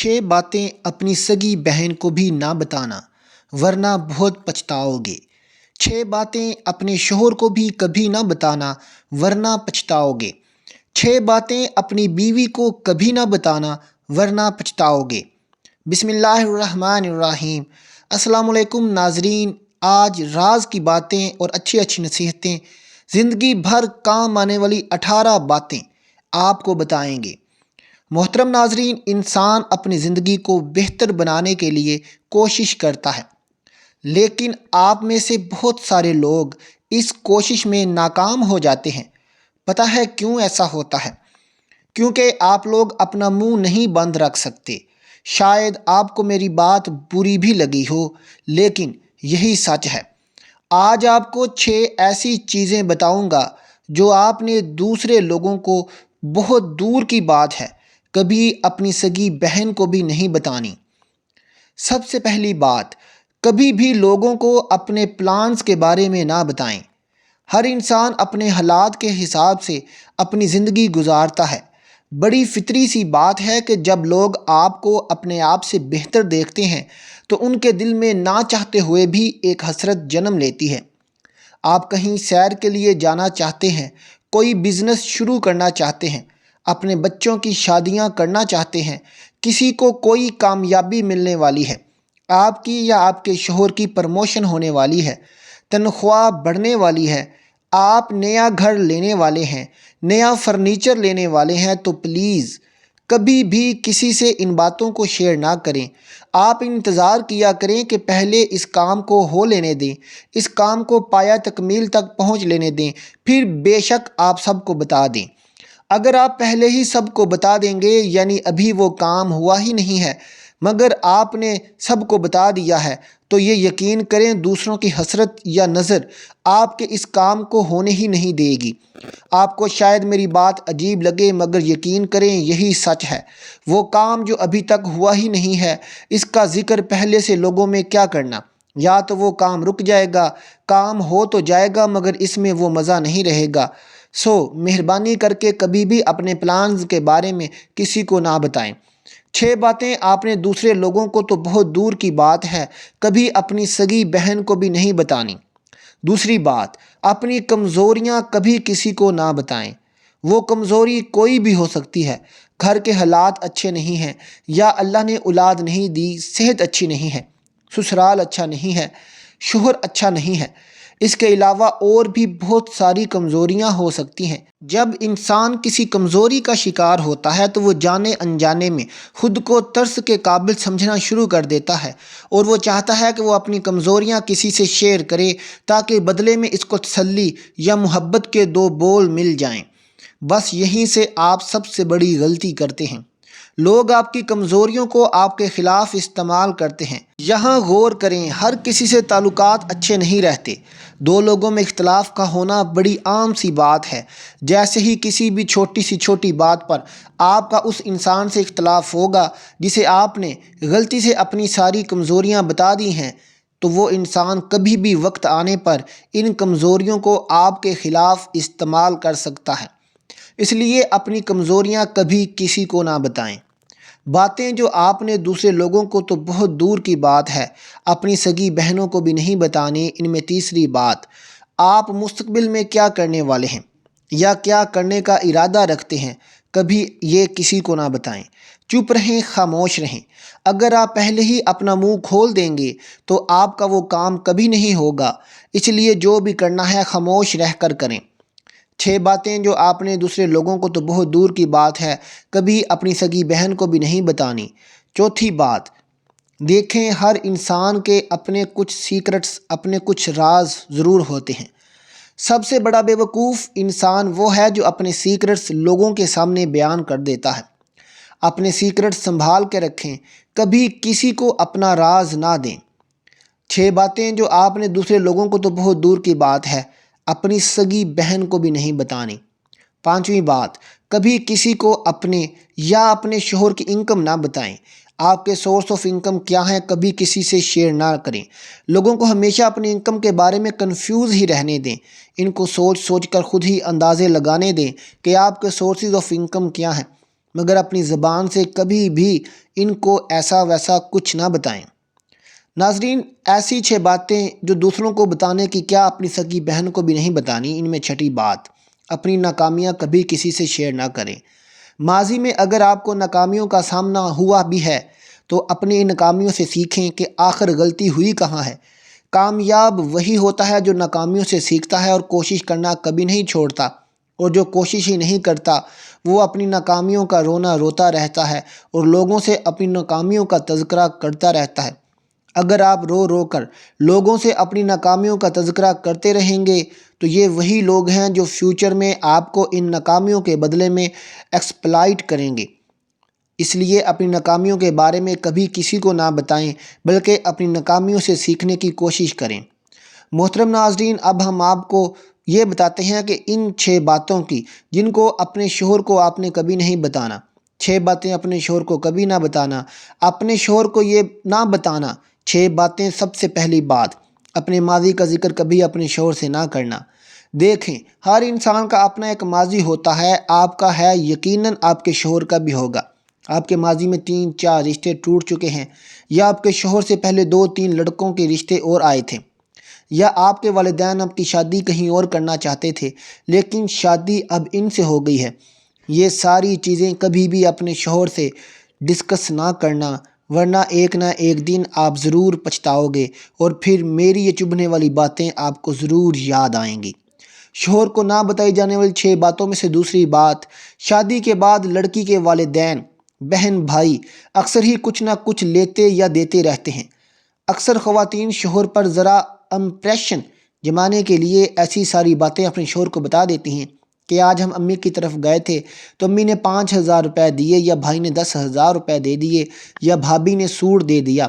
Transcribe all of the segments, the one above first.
6 باتیں اپنی سگی بہن کو بھی نہ بتانا ورنہ بہت پچھتاؤ گے۔ 6 باتیں اپنے شوہر کو بھی کبھی نہ بتانا ورنہ پچھتاؤ گے۔ 6 باتیں اپنی بیوی کو کبھی نہ بتانا ورنہ پچھتاؤ گے۔ بسم اللہ الرحمن الرحیم۔ السلام علیکم ناظرین، آج راز کی باتیں اور اچھی اچھی نصیحتیں، زندگی بھر کام آنے والی 18 باتیں آپ کو بتائیں گے۔ محترم ناظرین، انسان اپنی زندگی کو بہتر بنانے کے لیے کوشش کرتا ہے، لیکن آپ میں سے بہت سارے لوگ اس کوشش میں ناکام ہو جاتے ہیں۔ پتہ ہے کیوں ایسا ہوتا ہے؟ کیونکہ آپ لوگ اپنا منہ نہیں بند رکھ سکتے۔ شاید آپ کو میری بات بری بھی لگی ہو، لیکن یہی سچ ہے۔ آج آپ کو 6 ایسی چیزیں بتاؤں گا جو آپ نے دوسرے لوگوں کو، بہت دور کی بات ہے، کبھی اپنی سگی بہن کو بھی نہیں بتانی۔ سب سے پہلی بات، کبھی بھی لوگوں کو اپنے پلانز کے بارے میں نہ بتائیں۔ ہر انسان اپنے حالات کے حساب سے اپنی زندگی گزارتا ہے۔ بڑی فطری سی بات ہے کہ جب لوگ آپ کو اپنے آپ سے بہتر دیکھتے ہیں تو ان کے دل میں نہ چاہتے ہوئے بھی ایک حسرت جنم لیتی ہے۔ آپ کہیں سیر کے لیے جانا چاہتے ہیں، کوئی بزنس شروع کرنا چاہتے ہیں، اپنے بچوں کی شادیاں کرنا چاہتے ہیں، کسی کو کوئی کامیابی ملنے والی ہے، آپ کی یا آپ کے شوہر کی پروموشن ہونے والی ہے، تنخواہ بڑھنے والی ہے، آپ نیا گھر لینے والے ہیں، نیا فرنیچر لینے والے ہیں، تو پلیز کبھی بھی کسی سے ان باتوں کو شیئر نہ کریں۔ آپ انتظار کیا کریں کہ پہلے اس کام کو ہو لینے دیں، اس کام کو پایہ تکمیل تک پہنچ لینے دیں، پھر بے شک آپ سب کو بتا دیں۔ اگر آپ پہلے ہی سب کو بتا دیں گے، یعنی ابھی وہ کام ہوا ہی نہیں ہے مگر آپ نے سب کو بتا دیا ہے، تو یہ یقین کریں دوسروں کی حسرت یا نظر آپ کے اس کام کو ہونے ہی نہیں دے گی۔ آپ کو شاید میری بات عجیب لگے مگر یقین کریں یہی سچ ہے۔ وہ کام جو ابھی تک ہوا ہی نہیں ہے، اس کا ذکر پہلے سے لوگوں میں کیا کرنا؟ یا تو وہ کام رک جائے گا، کام ہو تو جائے گا مگر اس میں وہ مزہ نہیں رہے گا۔ مہربانی کر کے کبھی بھی اپنے پلانز کے بارے میں کسی کو نہ بتائیں۔ 6 باتیں آپ نے دوسرے لوگوں کو تو بہت دور کی بات ہے، کبھی اپنی سگی بہن کو بھی نہیں بتانی۔ دوسری بات، اپنی کمزوریاں کبھی کسی کو نہ بتائیں۔ وہ کمزوری کوئی بھی ہو سکتی ہے، گھر کے حالات اچھے نہیں ہیں، یا اللہ نے اولاد نہیں دی، صحت اچھی نہیں ہے، سسرال اچھا نہیں ہے، شوہر اچھا نہیں ہے، اس کے علاوہ اور بھی بہت ساری کمزوریاں ہو سکتی ہیں۔ جب انسان کسی کمزوری کا شکار ہوتا ہے تو وہ جانے انجانے میں خود کو ترس کے قابل سمجھنا شروع کر دیتا ہے، اور وہ چاہتا ہے کہ وہ اپنی کمزوریاں کسی سے شیئر کرے تاکہ بدلے میں اس کو تسلی یا محبت کے 2 بول مل جائیں۔ بس یہیں سے آپ سب سے بڑی غلطی کرتے ہیں۔ لوگ آپ کی کمزوریوں کو آپ کے خلاف استعمال کرتے ہیں۔ یہاں غور کریں، ہر کسی سے تعلقات اچھے نہیں رہتے۔ 2 لوگوں میں اختلاف کا ہونا بڑی عام سی بات ہے۔ جیسے ہی کسی بھی چھوٹی بات پر آپ کا اس انسان سے اختلاف ہوگا جسے آپ نے غلطی سے اپنی ساری کمزوریاں بتا دی ہیں، تو وہ انسان کبھی بھی وقت آنے پر ان کمزوریوں کو آپ کے خلاف استعمال کر سکتا ہے۔ اس لیے اپنی کمزوریاں کبھی کسی کو نہ بتائیں۔ باتیں جو آپ نے دوسرے لوگوں کو تو بہت دور کی بات ہے، اپنی سگی بہنوں کو بھی نہیں بتانی۔ ان میں تیسری بات، آپ مستقبل میں کیا کرنے والے ہیں یا کیا کرنے کا ارادہ رکھتے ہیں، کبھی یہ کسی کو نہ بتائیں۔ چپ رہیں، خاموش رہیں۔ اگر آپ پہلے ہی اپنا منہ کھول دیں گے تو آپ کا وہ کام کبھی نہیں ہوگا، اس لیے جو بھی کرنا ہے خاموش رہ کر کریں۔ 6 باتیں جو آپ نے دوسرے لوگوں کو تو بہت دور کی بات ہے، کبھی اپنی سگی بہن کو بھی نہیں بتانی۔ چوتھی بات، دیکھیں ہر انسان کے اپنے کچھ سیکرٹس، اپنے کچھ راز ضرور ہوتے ہیں۔ سب سے بڑا بیوقوف انسان وہ ہے جو اپنے سیکرٹس لوگوں کے سامنے بیان کر دیتا ہے۔ اپنے سیکرٹس سنبھال کے رکھیں، کبھی کسی کو اپنا راز نہ دیں۔ 6 باتیں جو آپ نے دوسرے لوگوں کو تو بہت دور کی بات ہے، اپنی سگی بہن کو بھی نہیں بتانی۔ 5ویں بات، کبھی کسی کو اپنے یا اپنے شوہر کی انکم نہ بتائیں۔ آپ کے سورس آف انکم کیا ہیں، کبھی کسی سے شیئر نہ کریں۔ لوگوں کو ہمیشہ اپنی انکم کے بارے میں کنفیوز ہی رہنے دیں۔ ان کو سوچ کر خود ہی اندازے لگانے دیں کہ آپ کے سورسز آف انکم کیا ہیں۔ مگر اپنی زبان سے کبھی بھی ان کو ایسا ویسا کچھ نہ بتائیں۔ ناظرین، ایسی 6 باتیں جو دوسروں کو بتانے کی کیا اپنی سگی بہن کو بھی نہیں بتانی۔ ان میں چھٹی بات، اپنی ناکامیاں کبھی کسی سے شیئر نہ کریں۔ ماضی میں اگر آپ کو ناکامیوں کا سامنا ہوا بھی ہے تو اپنی ان ناکامیوں سے سیکھیں کہ آخر غلطی ہوئی کہاں ہے۔ کامیاب وہی ہوتا ہے جو ناکامیوں سے سیکھتا ہے اور کوشش کرنا کبھی نہیں چھوڑتا، اور جو کوشش ہی نہیں کرتا وہ اپنی ناکامیوں کا رونا روتا رہتا ہے اور لوگوں سے اپنی ناکامیوں کا تذکرہ کرتا رہتا ہے۔ اگر آپ رو رو کر لوگوں سے اپنی ناکامیوں کا تذکرہ کرتے رہیں گے تو یہ وہی لوگ ہیں جو فیوچر میں آپ کو ان ناکامیوں کے بدلے میں ایکسپلائٹ کریں گے۔ اس لیے اپنی ناکامیوں کے بارے میں کبھی کسی کو نہ بتائیں، بلکہ اپنی ناکامیوں سے سیکھنے کی کوشش کریں۔ محترم ناظرین، اب ہم آپ کو یہ بتاتے ہیں کہ ان 6 باتوں کی جن کو اپنے شوہر کو آپ نے کبھی نہیں بتانا۔ 6 باتیں اپنے شوہر کو کبھی نہ بتانا، اپنے شوہر کو یہ نہ بتانا۔ 6 باتیں۔ سب سے پہلی بات، اپنے ماضی کا ذکر کبھی اپنے شوہر سے نہ کرنا۔ دیکھیں، ہر انسان کا اپنا ایک ماضی ہوتا ہے، آپ کا ہے، یقیناً آپ کے شوہر کا بھی ہوگا۔ آپ کے ماضی میں 3-4 رشتے ٹوٹ چکے ہیں، یا آپ کے شوہر سے پہلے 2-3 لڑکوں کے رشتے اور آئے تھے، یا آپ کے والدین آپ کی شادی کہیں اور کرنا چاہتے تھے لیکن شادی اب ان سے ہو گئی ہے۔ یہ ساری چیزیں کبھی بھی اپنے شوہر سے ڈسکس نہ کرنا، ورنہ ایک نہ ایک دن آپ ضرور پچھتاؤ گے، اور پھر میری یہ چبھنے والی باتیں آپ کو ضرور یاد آئیں گی۔ شوہر کو نہ بتائی جانے والی 6 باتوں میں سے دوسری بات، شادی کے بعد لڑکی کے والدین، بہن بھائی اکثر ہی کچھ نہ کچھ لیتے یا دیتے رہتے ہیں۔ اکثر خواتین شوہر پر ذرا امپریشن جمانے کے لیے ایسی ساری باتیں اپنے شوہر کو بتا دیتی ہیں کہ آج ہم امی کی طرف گئے تھے تو امی نے 5,000 روپے دیے، یا بھائی نے 10,000 روپے دے دیے، یا بھابھی نے سوٹ دے دیا۔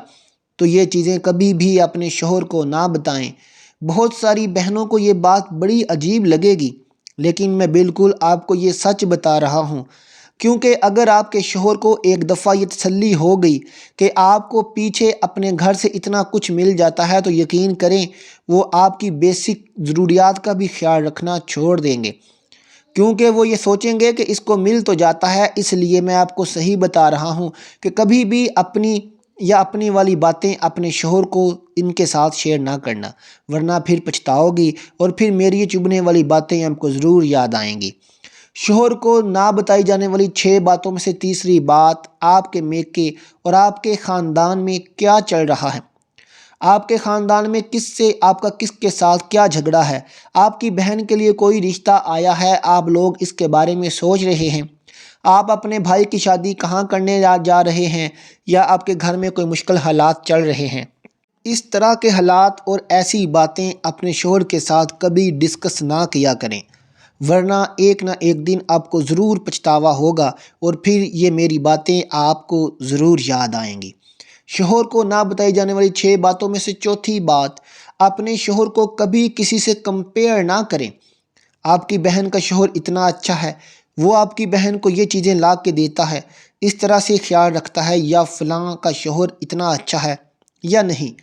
تو یہ چیزیں کبھی بھی اپنے شوہر کو نہ بتائیں۔ بہت ساری بہنوں کو یہ بات بڑی عجیب لگے گی، لیکن میں بالکل آپ کو یہ سچ بتا رہا ہوں، کیونکہ اگر آپ کے شوہر کو ایک دفعہ یہ تسلی ہو گئی کہ آپ کو پیچھے اپنے گھر سے اتنا کچھ مل جاتا ہے تو یقین کریں وہ آپ کی بیسک ضروریات کا بھی خیال رکھنا چھوڑ دیں گے، کیونکہ وہ یہ سوچیں گے کہ اس کو مل تو جاتا ہے۔ اس لیے میں آپ کو صحیح بتا رہا ہوں کہ کبھی بھی اپنی والی باتیں اپنے شوہر کو ان کے ساتھ شیئر نہ کرنا، ورنہ پھر پچھتاؤ گی، اور پھر میری یہ چبھنے والی باتیں آپ کو ضرور یاد آئیں گی۔ شوہر کو نہ بتائی جانے والی 6 باتوں میں سے تیسری بات، آپ کے میکے اور آپ کے خاندان میں کیا چل رہا ہے۔ آپ کے خاندان میں آپ کا کس کے ساتھ کیا جھگڑا ہے۔ آپ کی بہن کے لیے کوئی رشتہ آیا ہے، آپ لوگ اس کے بارے میں سوچ رہے ہیں۔ آپ اپنے بھائی کی شادی کہاں کرنے جا رہے ہیں، یا آپ کے گھر میں کوئی مشکل حالات چل رہے ہیں۔ اس طرح کے حالات اور ایسی باتیں اپنے شوہر کے ساتھ کبھی ڈسکس نہ کیا کریں، ورنہ ایک نہ ایک دن آپ کو ضرور پچھتاوا ہوگا، اور پھر یہ میری باتیں آپ کو ضرور یاد آئیں گی۔ شوہر کو نہ بتائی جانے والی 6 باتوں میں سے چوتھی بات، اپنے شوہر کو کبھی کسی سے کمپیئر نہ کریں۔ آپ کی بہن کا شوہر اتنا اچھا ہے، وہ آپ کی بہن کو یہ چیزیں لا کے دیتا ہے، اس طرح سے خیال رکھتا ہے، یا فلاں کا شوہر اتنا اچھا ہے یا نہیں۔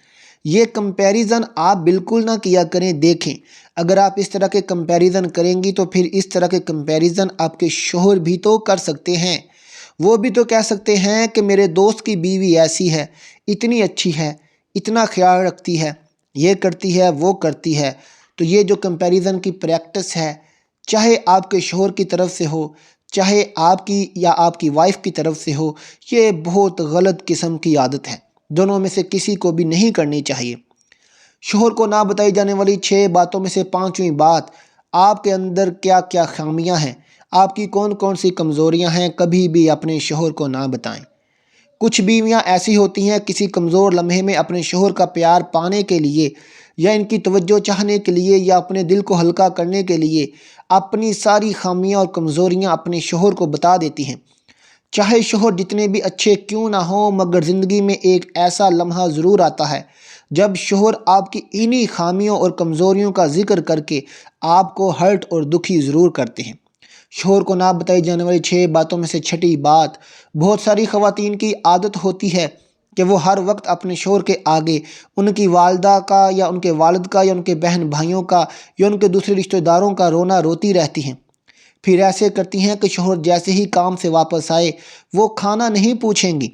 یہ کمپیریزن آپ بالکل نہ کیا کریں۔ دیکھیں، اگر آپ اس طرح کے کمپیریزن کریں گی تو پھر اس طرح کے کمپیریزن آپ کے شوہر بھی تو کر سکتے ہیں۔ وہ بھی تو کہہ سکتے ہیں کہ میرے دوست کی بیوی ایسی ہے، اتنی اچھی ہے، اتنا خیال رکھتی ہے، یہ کرتی ہے، وہ کرتی ہے۔ تو یہ جو کمپیریزن کی پریکٹس ہے، چاہے آپ کے شوہر کی طرف سے ہو، چاہے آپ کی یا آپ کی وائف کی طرف سے ہو، یہ بہت غلط قسم کی عادت ہے، دونوں میں سے کسی کو بھی نہیں کرنی چاہیے۔ شوہر کو نہ بتائی جانے والی 6 باتوں میں سے 5ویں بات، آپ کے اندر کیا کیا خامیاں ہیں، آپ کی کون کون سی کمزوریاں ہیں، کبھی بھی اپنے شوہر کو نہ بتائیں۔ کچھ بیویاں ایسی ہوتی ہیں، کسی کمزور لمحے میں اپنے شوہر کا پیار پانے کے لیے، یا ان کی توجہ چاہنے کے لیے، یا اپنے دل کو ہلکا کرنے کے لیے اپنی ساری خامیاں اور کمزوریاں اپنے شوہر کو بتا دیتی ہیں۔ چاہے شوہر جتنے بھی اچھے کیوں نہ ہوں، مگر زندگی میں ایک ایسا لمحہ ضرور آتا ہے جب شوہر آپ کی انہی خامیوں اور کمزوریوں کا ذکر کر کے آپ کو ہرٹ اور دکھی ضرور کرتے ہیں۔ شوہر کو نہ بتائی جانے والی 6 باتوں میں سے چھٹی بات، بہت ساری خواتین کی عادت ہوتی ہے کہ وہ ہر وقت اپنے شوہر کے آگے ان کی والدہ کا، یا ان کے والد کا، یا ان کے بہن بھائیوں کا، یا ان کے دوسرے رشتہ داروں کا رونا روتی رہتی ہیں۔ پھر ایسے کرتی ہیں کہ شوہر جیسے ہی کام سے واپس آئے وہ کھانا نہیں پوچھیں گی،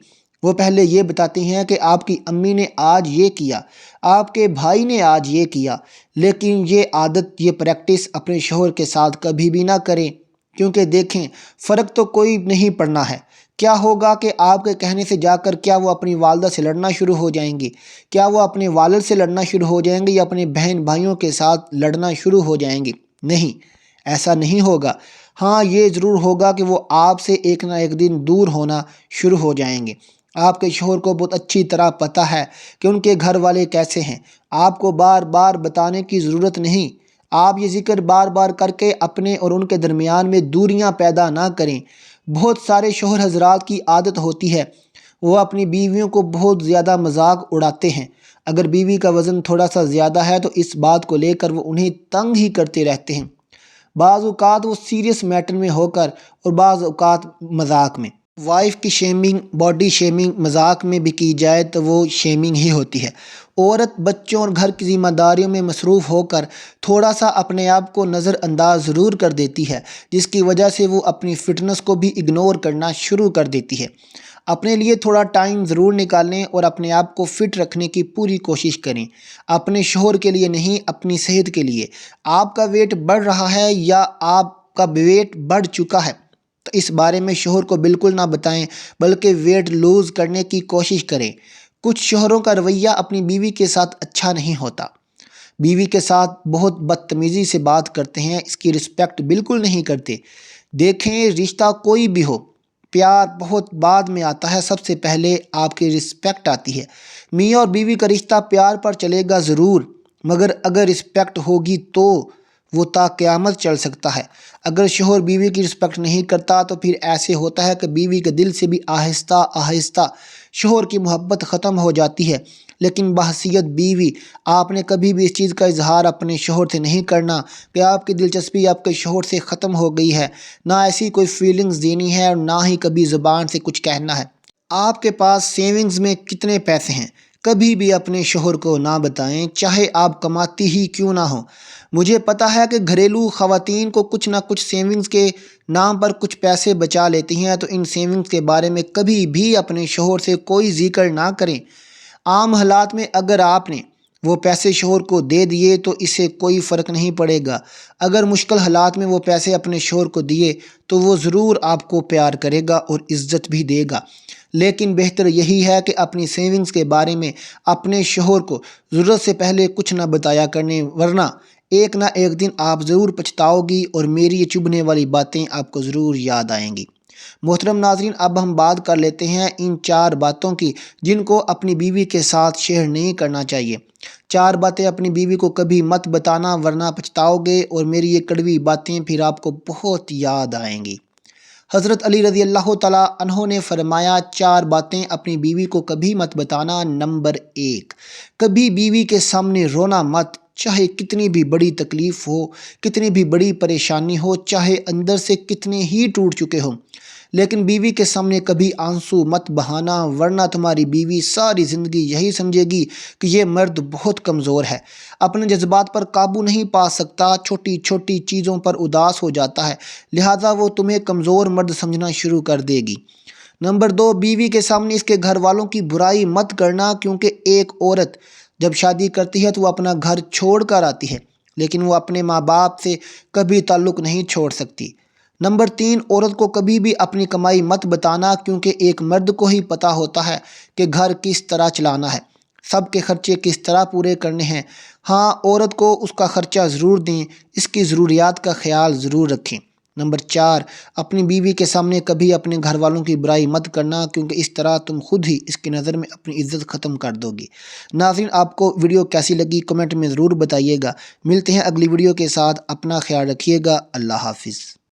وہ پہلے یہ بتاتی ہیں کہ آپ کی امی نے آج یہ کیا، آپ کے بھائی نے آج یہ کیا۔ لیکن یہ عادت، یہ پریکٹس اپنے شوہر کے ساتھ کبھی بھی نہ کریں، کیونکہ دیکھیں فرق تو کوئی نہیں پڑنا ہے۔ کیا ہوگا کہ آپ کے کہنے سے جا کر کیا وہ اپنی والدہ سے لڑنا شروع ہو جائیں گی؟ کیا وہ اپنے والد سے لڑنا شروع ہو جائیں گے یا اپنے بہن بھائیوں کے ساتھ لڑنا شروع ہو جائیں گے؟ نہیں، ایسا نہیں ہوگا۔ ہاں، یہ ضرور ہوگا کہ وہ آپ سے ایک نہ ایک دن دور ہونا شروع ہو جائیں گے۔ آپ کے شوہر کو بہت اچھی طرح پتہ ہے کہ ان کے گھر والے کیسے ہیں، آپ کو بار بار بتانے کی ضرورت نہیں۔ آپ یہ ذکر بار بار کر کے اپنے اور ان کے درمیان میں دوریاں پیدا نہ کریں۔ بہت سارے شوہر حضرات کی عادت ہوتی ہے، وہ اپنی بیویوں کو بہت زیادہ مذاق اڑاتے ہیں۔ اگر بیوی کا وزن تھوڑا سا زیادہ ہے تو اس بات کو لے کر وہ انہیں تنگ ہی کرتے رہتے ہیں۔ بعض اوقات وہ سیریس میٹر میں ہو کر اور بعض اوقات مذاق میں۔ وائف کی شیمنگ، باڈی شیمنگ مذاق میں بھی کی جائے تو وہ شیمنگ ہی ہوتی ہے۔ عورت بچوں اور گھر کی ذمہ داریوں میں مصروف ہو کر تھوڑا سا اپنے آپ کو نظر انداز ضرور کر دیتی ہے، جس کی وجہ سے وہ اپنی فٹنس کو بھی اگنور کرنا شروع کر دیتی ہے۔ اپنے لیے تھوڑا ٹائم ضرور نکالیں اور اپنے آپ کو فٹ رکھنے کی پوری کوشش کریں، اپنے شوہر کے لیے نہیں، اپنی صحت کے لیے۔ آپ کا ویٹ بڑھ رہا ہے یا آپ کا ویٹ بڑھ چکا ہے تو اس بارے میں شوہر کو بالکل نہ بتائیں، بلکہ ویٹ لوز کرنے کی کوشش کریں۔ کچھ شوہروں کا رویہ اپنی بیوی کے ساتھ اچھا نہیں ہوتا، بیوی کے ساتھ بہت بدتمیزی سے بات کرتے ہیں، اس کی رسپیکٹ بالکل نہیں کرتے۔ دیکھیں، رشتہ کوئی بھی ہو، پیار بہت بعد میں آتا ہے، سب سے پہلے آپ کی رسپیکٹ آتی ہے۔ میاں اور بیوی کا رشتہ پیار پر چلے گا ضرور، مگر اگر رسپیکٹ ہوگی تو وہ تا قیامت چل سکتا ہے۔ اگر شوہر بیوی کی رسپیکٹ نہیں کرتا تو پھر ایسے ہوتا ہے کہ بیوی کے دل سے بھی آہستہ آہستہ شوہر کی محبت ختم ہو جاتی ہے۔ لیکن بحیثیت بیوی آپ نے کبھی بھی اس چیز کا اظہار اپنے شوہر سے نہیں کرنا کہ آپ کی دلچسپی آپ کے شوہر سے ختم ہو گئی ہے، نہ ایسی کوئی فیلنگز دینی ہے اور نہ ہی کبھی زبان سے کچھ کہنا ہے۔ آپ کے پاس سیونگز میں کتنے پیسے ہیں کبھی بھی اپنے شوہر کو نہ بتائیں، چاہے آپ کماتی ہی کیوں نہ ہوں۔ مجھے پتہ ہے کہ گھریلو خواتین کو کچھ نہ کچھ سیونگز کے نام پر کچھ پیسے بچا لیتی ہیں، تو ان سیونگز کے بارے میں کبھی بھی اپنے شوہر سے کوئی ذکر نہ کریں۔ عام حالات میں اگر آپ نے وہ پیسے شوہر کو دے دیے تو اسے کوئی فرق نہیں پڑے گا۔ اگر مشکل حالات میں وہ پیسے اپنے شوہر کو دیے تو وہ ضرور آپ کو پیار کرے گا اور عزت بھی دے گا۔ لیکن بہتر یہی ہے کہ اپنی سیونگز کے بارے میں اپنے شوہر کو ضرورت سے پہلے کچھ نہ بتایا کرنے، ورنہ ایک نہ ایک دن آپ ضرور پچھتاؤ گی اور میری یہ چبھنے والی باتیں آپ کو ضرور یاد آئیں گی۔ محترم ناظرین، اب ہم بات کر لیتے ہیں ان 4 باتوں کی جن کو اپنی بیوی کے ساتھ شیئر نہیں کرنا چاہیے۔ 4 باتیں اپنی بیوی کو کبھی مت بتانا ورنہ پچھتاؤ گے اور میری یہ کڑوی باتیں پھر آپ کو بہت یاد آئیں گی۔ حضرت علی رضی اللہ تعالیٰ عنہ نے فرمایا، 4 باتیں اپنی بیوی کو کبھی مت بتانا۔ نمبر 1، کبھی بیوی کے سامنے رونا مت، چاہے کتنی بھی بڑی تکلیف ہو، کتنی بھی بڑی پریشانی ہو، چاہے اندر سے کتنے ہی ٹوٹ چکے ہوں، لیکن بیوی کے سامنے کبھی آنسو مت بہانا، ورنہ تمہاری بیوی ساری زندگی یہی سمجھے گی کہ یہ مرد بہت کمزور ہے، اپنے جذبات پر قابو نہیں پا سکتا، چھوٹی چھوٹی چیزوں پر اداس ہو جاتا ہے، لہٰذا وہ تمہیں کمزور مرد سمجھنا شروع کر دے گی۔ نمبر 2، بیوی کے سامنے اس کے گھر والوں کی برائی مت کرنا، کیونکہ ایک عورت جب شادی کرتی ہے تو وہ اپنا گھر چھوڑ کر آتی ہے، لیکن وہ اپنے ماں باپ سے کبھی تعلق نہیں چھوڑ سکتی۔ نمبر 3، عورت کو کبھی بھی اپنی کمائی مت بتانا، کیونکہ ایک مرد کو ہی پتہ ہوتا ہے کہ گھر کس طرح چلانا ہے، سب کے خرچے کس طرح پورے کرنے ہیں۔ ہاں، عورت کو اس کا خرچہ ضرور دیں، اس کی ضروریات کا خیال ضرور رکھیں۔ نمبر 4، اپنی بیوی کے سامنے کبھی اپنے گھر والوں کی برائی مت کرنا، کیونکہ اس طرح تم خود ہی اس کی نظر میں اپنی عزت ختم کر دو گی۔ ناظرین، آپ کو ویڈیو کیسی لگی کمنٹ میں ضرور بتائیے گا۔ ملتے ہیں اگلی ویڈیو کے ساتھ، اپنا خیال رکھیے گا۔ اللہ حافظ۔